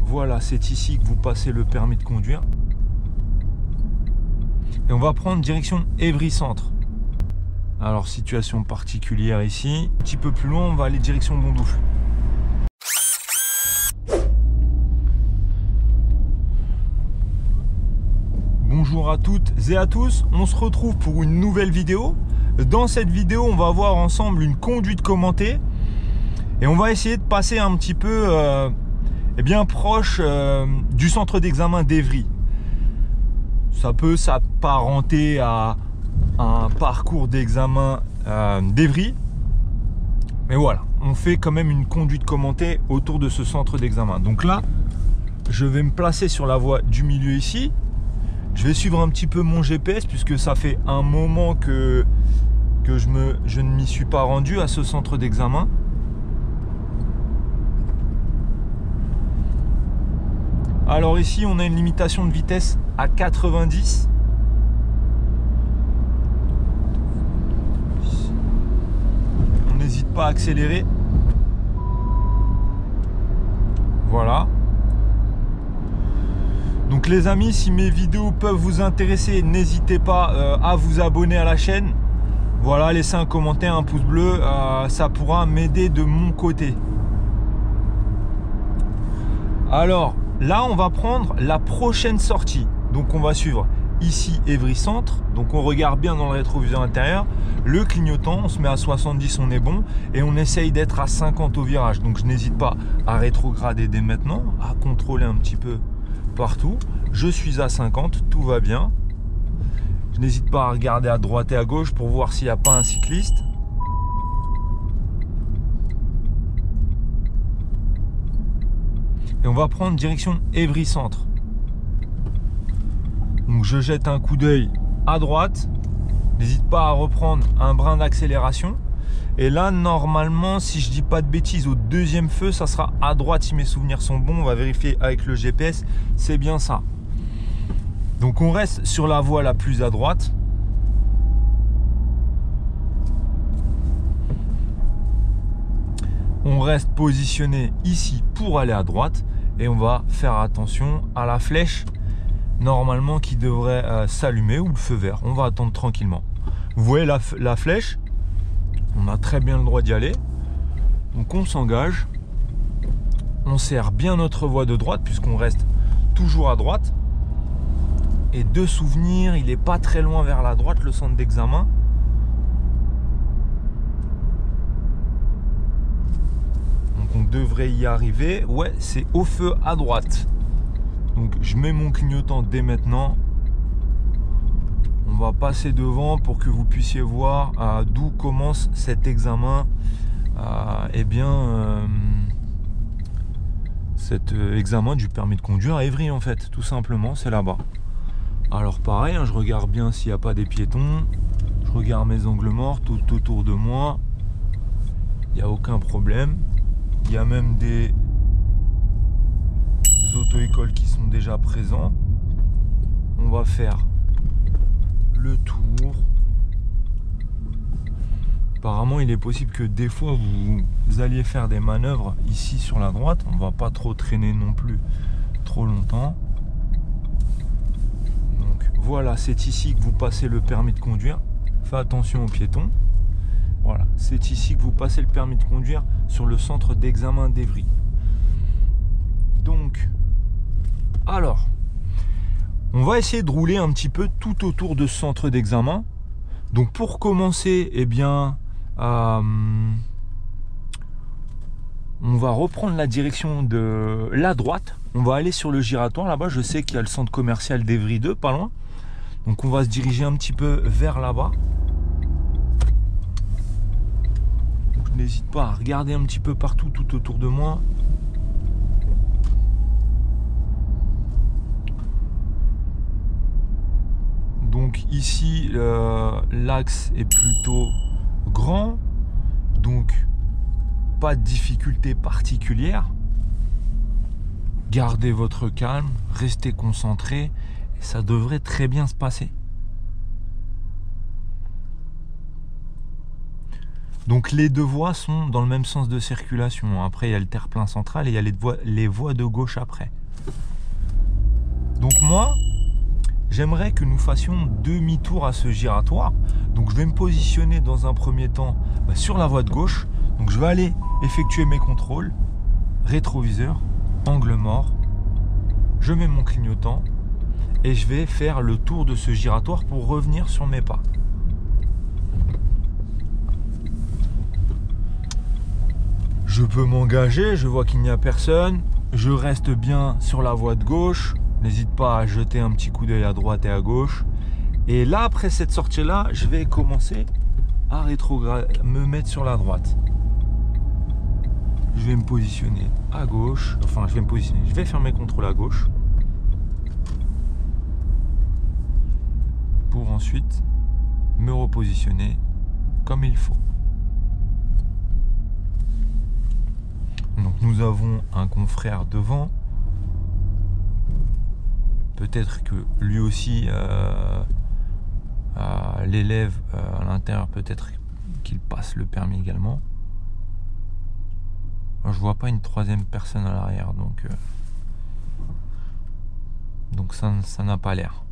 voilà, c'est ici que vous passez le permis de conduire. Et on va prendre direction Évry-Centre. Alors, situation particulière ici. Un petit peu plus loin, on va aller direction Bondoufle. Bonjour à toutes et à tous, on se retrouve pour une nouvelle vidéo. Dans cette vidéo, on va voir ensemble une conduite commentée. Et on va essayer de passer un petit peu bien proche du centre d'examen d'Évry. Ça peut s'apparenter à un parcours d'examen d'Évry. Mais voilà, on fait quand même une conduite commentée autour de ce centre d'examen. Donc là, je vais me placer sur la voie du milieu ici. Je vais suivre un petit peu mon GPS puisque ça fait un moment que je ne m'y suis pas rendu à ce centre d'examen. Alors ici, on a une limitation de vitesse à 90. On n'hésite pas à accélérer. Voilà. Donc les amis, si mes vidéos peuvent vous intéresser, n'hésitez pas à vous abonner à la chaîne. Voilà, laissez un commentaire, un pouce bleu, ça pourra m'aider de mon côté. Alors, là, on va prendre la prochaine sortie. Donc, on va suivre ici Évry-Centre. Donc, on regarde bien dans le rétroviseur intérieur. Le clignotant, on se met à 70, on est bon. Et on essaye d'être à 50 au virage. Donc, je n'hésite pas à rétrograder dès maintenant, à contrôler un petit peu partout. Je suis à 50, tout va bien. Je n'hésite pas à regarder à droite et à gauche pour voir s'il n'y a pas un cycliste. Et on va prendre direction Évry-Centre. Donc je jette un coup d'œil à droite. N'hésite pas à reprendre un brin d'accélération. Et là, normalement, si je dis pas de bêtises, au deuxième feu, ça sera à droite si mes souvenirs sont bons. On va vérifier avec le GPS. C'est bien ça. Donc on reste sur la voie la plus à droite. On reste positionné ici pour aller à droite. Et on va faire attention à la flèche normalement qui devrait s'allumer ou le feu vert. On va attendre tranquillement. Vous voyez la flèche, on a très bien le droit d'y aller. Donc on s'engage. On serre bien notre voie de droite puisqu'on reste toujours à droite. Et de souvenir, il n'est pas très loin vers la droite le centre d'examen. On devrait y arriver. Ouais, c'est au feu à droite. Donc je mets mon clignotant dès maintenant. On va passer devant pour que vous puissiez voir d'où commence cet examen. Cet examen du permis de conduire à Évry en fait, tout simplement, c'est là-bas. Alors pareil, je regarde bien s'il n'y a pas des piétons. Je regarde mes angles morts tout autour de moi. Il n'y a aucun problème. Il y a même des auto-écoles qui sont déjà présents. On va faire le tour. Apparemment, il est possible que des fois, vous alliez faire des manœuvres ici sur la droite. On ne va pas trop traîner non plus trop longtemps. Donc voilà, c'est ici que vous passez le permis de conduire. Faites attention aux piétons. Voilà, c'est ici que vous passez le permis de conduire sur le centre d'examen d'Évry. Donc, alors, on va essayer de rouler un petit peu tout autour de ce centre d'examen. Donc, pour commencer, eh bien, on va reprendre la direction de la droite. On va aller sur le giratoire. Là-bas, je sais qu'il y a le centre commercial d'Évry 2, pas loin. Donc, on va se diriger un petit peu vers là-bas. N'hésite pas à regarder un petit peu partout tout autour de moi. Donc ici, l'axe est plutôt grand. Donc, pas de difficulté particulière. Gardez votre calme, restez concentré. Et ça devrait très bien se passer. Donc les deux voies sont dans le même sens de circulation. Après, il y a le terre-plein central et il y a les voies de gauche après. Donc moi, j'aimerais que nous fassions demi-tour à ce giratoire. Donc je vais me positionner dans un premier temps sur la voie de gauche. Donc je vais aller effectuer mes contrôles. Rétroviseur, angle mort. Je mets mon clignotant et je vais faire le tour de ce giratoire pour revenir sur mes pas. Je peux m'engager, je vois qu'il n'y a personne. Je reste bien sur la voie de gauche. N'hésite pas à jeter un petit coup d'œil à droite et à gauche. Et là, après cette sortie-là, je vais commencer à me mettre sur la droite. Je vais me positionner à gauche. Enfin, je vais faire mes contrôles à gauche. Pour ensuite me repositionner comme il faut. Donc nous avons un confrère devant. Peut-être que lui aussi, l'élève à l'intérieur, peut-être qu'il passe le permis également. Alors, je vois pas une troisième personne à l'arrière, donc ça n'a pas l'air.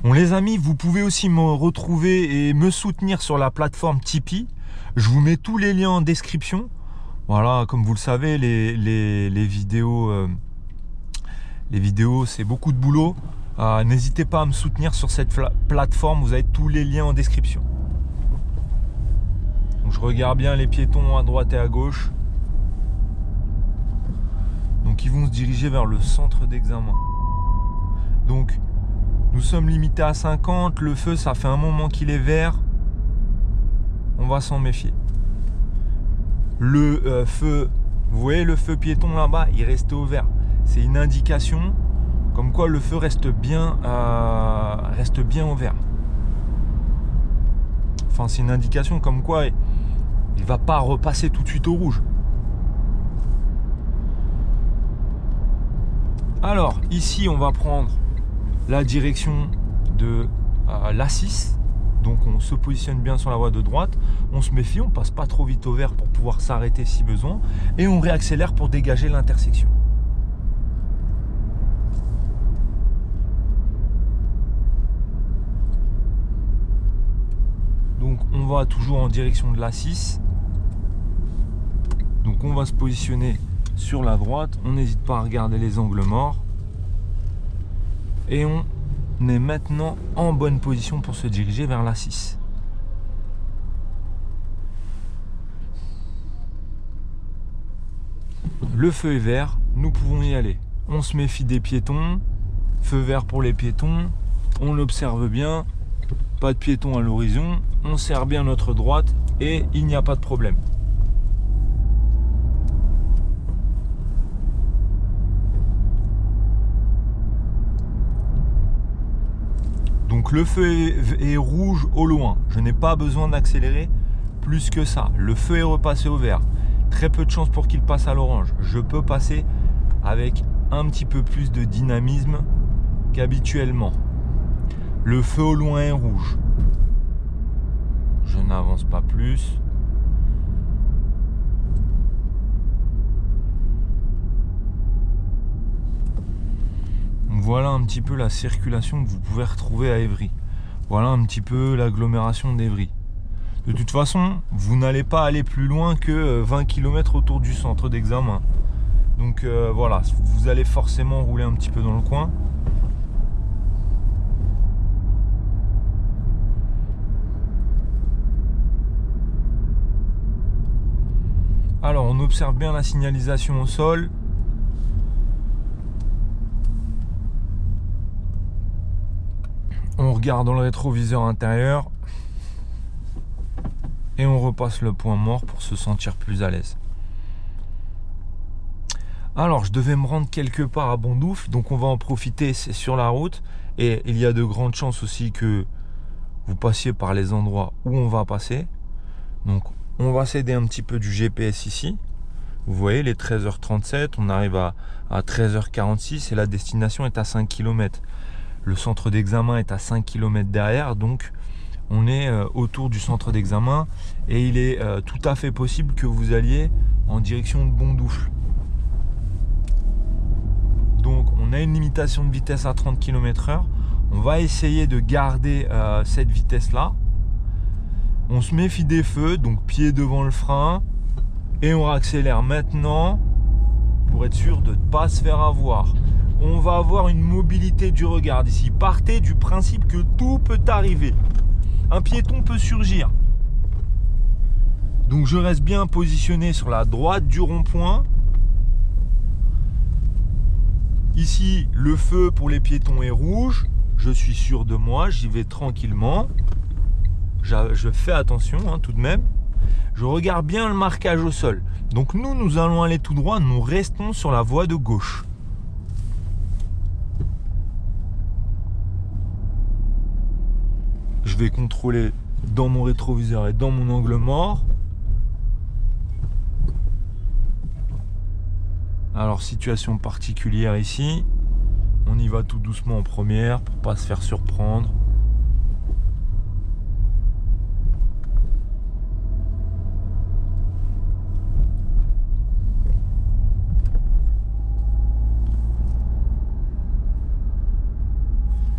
Bon les amis, vous pouvez aussi me retrouver et me soutenir sur la plateforme Tipeee. Je vous mets tous les liens en description. Voilà, comme vous le savez, les vidéos, c'est beaucoup de boulot. N'hésitez pas à me soutenir sur cette plateforme, vous avez tous les liens en description. Donc, je regarde bien les piétons à droite et à gauche. Donc ils vont se diriger vers le centre d'examen. Donc nous sommes limités à 50, le feu ça fait un moment qu'il est vert. On va s'en méfier. Le feu, vous voyez le feu piéton là-bas, il reste au vert. C'est une indication comme quoi le feu reste bien au vert. Enfin, c'est une indication comme quoi il ne va pas repasser tout de suite au rouge. Alors, ici, on va prendre la direction de l'A6. Donc, on se positionne bien sur la voie de droite. On se méfie, on passe pas trop vite au vert pour pouvoir s'arrêter si besoin. Et on réaccélère pour dégager l'intersection. Donc, on va toujours en direction de l'A6. Donc, on va se positionner sur la droite. On n'hésite pas à regarder les angles morts. Et on est maintenant en bonne position pour se diriger vers l'A6. Le feu est vert, nous pouvons y aller. On se méfie des piétons. Feu vert pour les piétons. On l'observe bien. Pas de piétons à l'horizon. On serre bien notre droite et il n'y a pas de problème. Donc le feu est rouge au loin. Je n'ai pas besoin d'accélérer plus que ça. Le feu est repassé au vert. Très peu de chance pour qu'il passe à l'orange. Je peux passer avec un petit peu plus de dynamisme qu'habituellement. Le feu au loin est rouge. Je n'avance pas plus. Voilà un petit peu la circulation que vous pouvez retrouver à Évry. Voilà un petit peu l'agglomération d'Évry. De toute façon, vous n'allez pas aller plus loin que 20 km autour du centre d'examen. Donc voilà, vous allez forcément rouler un petit peu dans le coin. Alors, on observe bien la signalisation au sol. On regarde dans le rétroviseur intérieur et on repasse le point mort pour se sentir plus à l'aise. Alors, je devais me rendre quelque part à Bondoufle, donc on va en profiter, c'est sur la route et il y a de grandes chances aussi que vous passiez par les endroits où on va passer. Donc, on va s'aider un petit peu du GPS ici. Vous voyez, les 13h37, on arrive à 13h46 et la destination est à 5 km. Le centre d'examen est à 5 km derrière, donc On est autour du centre d'examen et il est tout à fait possible que vous alliez en direction de Bondoufle. Donc on a une limitation de vitesse à 30 km/h. On va essayer de garder cette vitesse-là. On se méfie des feux, donc pied devant le frein. Et on accélère maintenant pour être sûr de ne pas se faire avoir. On va avoir une mobilité du regard ici. Partez du principe que tout peut arriver. Un piéton peut surgir. Donc je reste bien positionné sur la droite du rond-point. Ici, le feu pour les piétons est rouge. Je suis sûr de moi, j'y vais tranquillement. Je fais attention tout de même. Je regarde bien le marquage au sol. Donc nous allons aller tout droit. Nous restons sur la voie de gauche. Je vais contrôler dans mon rétroviseur et dans mon angle mort. Alors, situation particulière ici. On y va tout doucement en première pour pas se faire surprendre.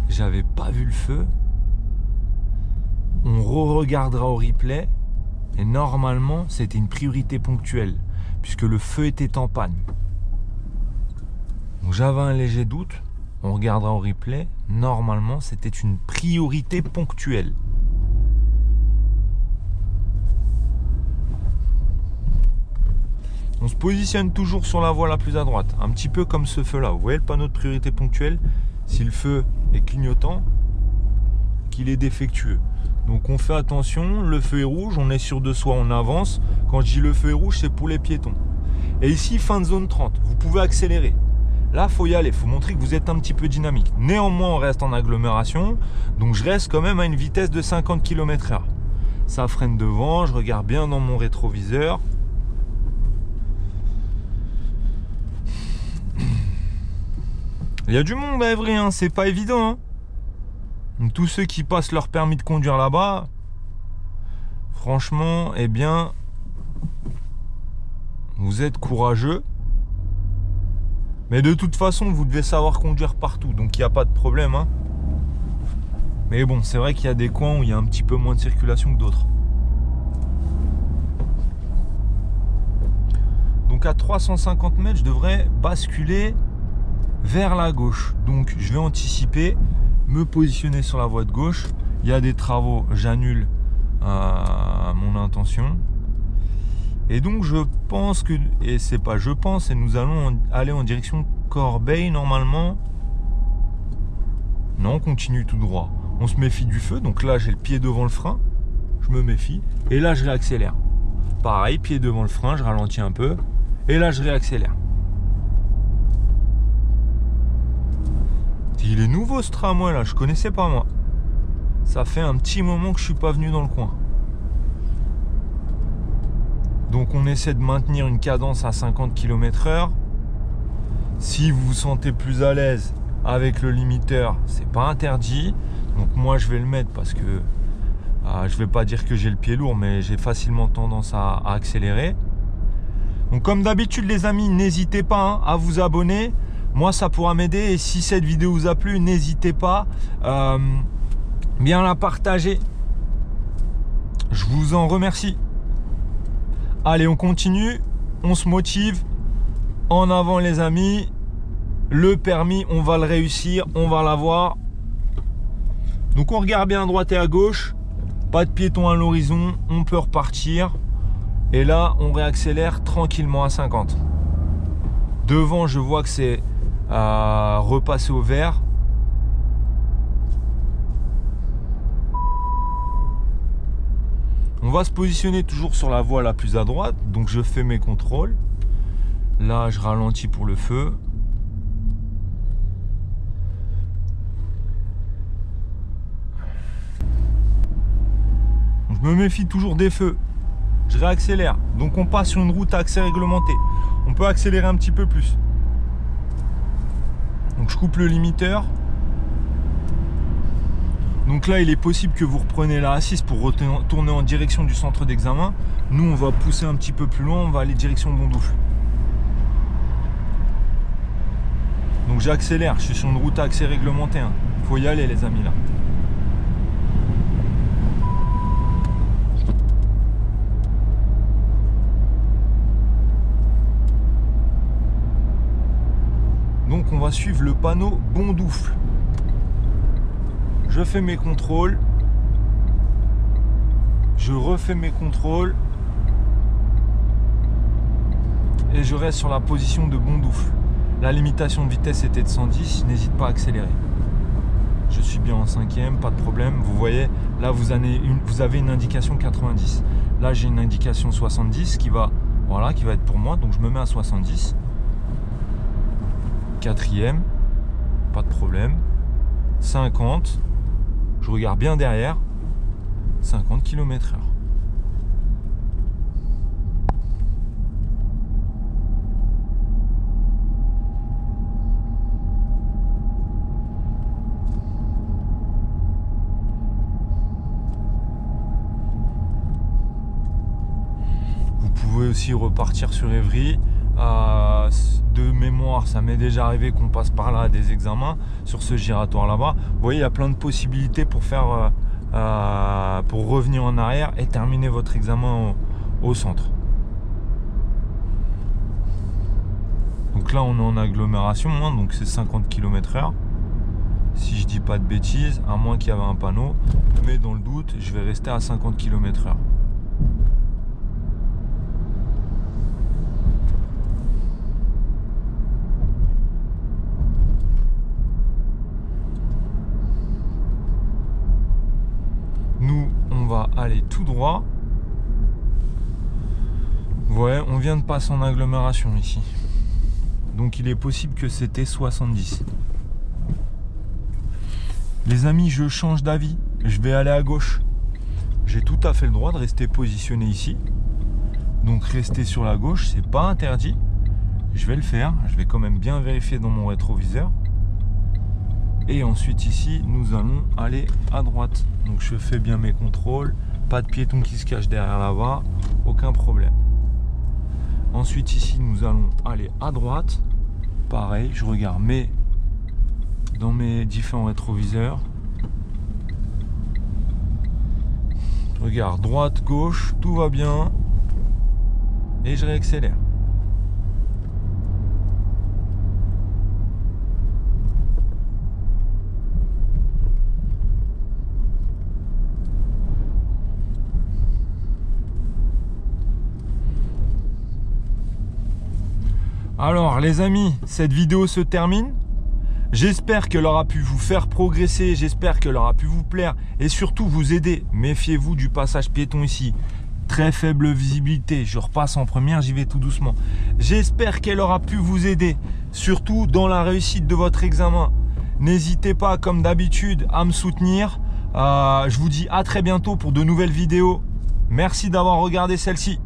J'avais pas vu le feu. On re-regardera au replay. Et normalement, c'était une priorité ponctuelle puisque le feu était en panne. Donc j'avais un léger doute, on regardera au replay, normalement c'était une priorité ponctuelle. On se positionne toujours sur la voie la plus à droite, un petit peu comme ce feu là. Vous voyez le panneau de priorité ponctuelle? Si le feu est clignotant, qu'il est défectueux. Donc on fait attention, le feu est rouge, on est sûr de soi, on avance. Quand je dis le feu est rouge, c'est pour les piétons. Et ici, fin de zone 30, vous pouvez accélérer. Là, il faut y aller, il faut montrer que vous êtes un petit peu dynamique. Néanmoins, on reste en agglomération, donc je reste quand même à une vitesse de 50 km/h. Ça freine devant, je regarde bien dans mon rétroviseur. Il y a du monde à Évry, c'est pas évident. Donc, tous ceux qui passent leur permis de conduire là-bas, franchement, eh bien, vous êtes courageux. Mais de toute façon, vous devez savoir conduire partout, donc il n'y a pas de problème. Mais bon, c'est vrai qu'il y a des coins où il y a un petit peu moins de circulation que d'autres. Donc à 350 mètres, je devrais basculer vers la gauche. Donc je vais anticiper, me positionner sur la voie de gauche. Il y a des travaux, j'annule mon intention. Et donc je pense que, et c'est pas je pense, et nous allons aller en direction Corbeil normalement. Non, on continue tout droit. On se méfie du feu, donc là j'ai le pied devant le frein, je me méfie, et là je réaccélère. Pareil, pied devant le frein, je ralentis un peu, et là je réaccélère. Il est nouveau ce tramway là, je connaissais pas moi. Ça fait un petit moment que je suis pas venu dans le coin. Donc on essaie de maintenir une cadence à 50 km/h. Si vous vous sentez plus à l'aise avec le limiteur, c'est pas interdit. Donc moi je vais le mettre parce que je vais pas dire que j'ai le pied lourd, mais j'ai facilement tendance à accélérer. Donc comme d'habitude les amis, n'hésitez pas à vous abonner. Moi ça pourra m'aider, et si cette vidéo vous a plu, n'hésitez pas bien la partager. Je vous en remercie. Allez, on continue, on se motive. En avant les amis. Le permis, on va le réussir, on va l'avoir. Donc on regarde bien à droite et à gauche. Pas de piéton à l'horizon, on peut repartir. Et là, on réaccélère tranquillement à 50. Devant, je vois que c'est repassé au vert. On va se positionner toujours sur la voie la plus à droite. Donc je fais mes contrôles. Là, je ralentis pour le feu. Je me méfie toujours des feux. Je réaccélère. Donc on passe sur une route à accès réglementé. On peut accélérer un petit peu plus. Donc je coupe le limiteur. Donc là, il est possible que vous repreniez la A6 pour retourner en direction du centre d'examen. Nous, on va pousser un petit peu plus loin, on va aller direction Bondoufle. Donc j'accélère, je suis sur une route à accès réglementé. Faut y aller les amis là. Donc on va suivre le panneau Bondoufle. Je fais mes contrôles. Je refais mes contrôles. Et je reste sur la position de Bondoufle. La limitation de vitesse était de 110, je n'hésite pas à accélérer. Je suis bien en 5e, pas de problème. Vous voyez, là vous avez une indication 90. Là j'ai une indication 70 qui va être pour moi. Donc je me mets à 70. 4e, pas de problème. 50. Je regarde bien derrière. 50 km/h. Vous pouvez aussi repartir sur Évry. De mémoire, ça m'est déjà arrivé qu'on passe par là à des examens sur ce giratoire là-bas. Vous voyez, il y a plein de possibilités pour faire, pour revenir en arrière et terminer votre examen au centre. Donc là, on est en agglomération, donc c'est 50 km/h. Si je dis pas de bêtises, à moins qu'il y avait un panneau, mais dans le doute, je vais rester à 50 km/h. Nous, on va aller tout droit. Ouais, on vient de passer en agglomération ici. Donc il est possible que c'était 70. Les amis, je change d'avis. Je vais aller à gauche. J'ai tout à fait le droit de rester positionné ici. Donc rester sur la gauche, c'est pas interdit. Je vais le faire. Je vais quand même bien vérifier dans mon rétroviseur. Et ensuite ici, nous allons aller à droite. Donc je fais bien mes contrôles. Pas de piéton qui se cache derrière là-bas. Aucun problème. Ensuite ici, nous allons aller à droite. Pareil, je regarde dans mes différents rétroviseurs. Je regarde droite, gauche, tout va bien. Et je réaccélère. Alors les amis, cette vidéo se termine. J'espère qu'elle aura pu vous faire progresser, j'espère qu'elle aura pu vous plaire et surtout vous aider. Méfiez-vous du passage piéton ici. Très faible visibilité, je repasse en première, j'y vais tout doucement. J'espère qu'elle aura pu vous aider, surtout dans la réussite de votre examen. N'hésitez pas, comme d'habitude, à me soutenir. Je vous dis à très bientôt pour de nouvelles vidéos. Merci d'avoir regardé celle-ci.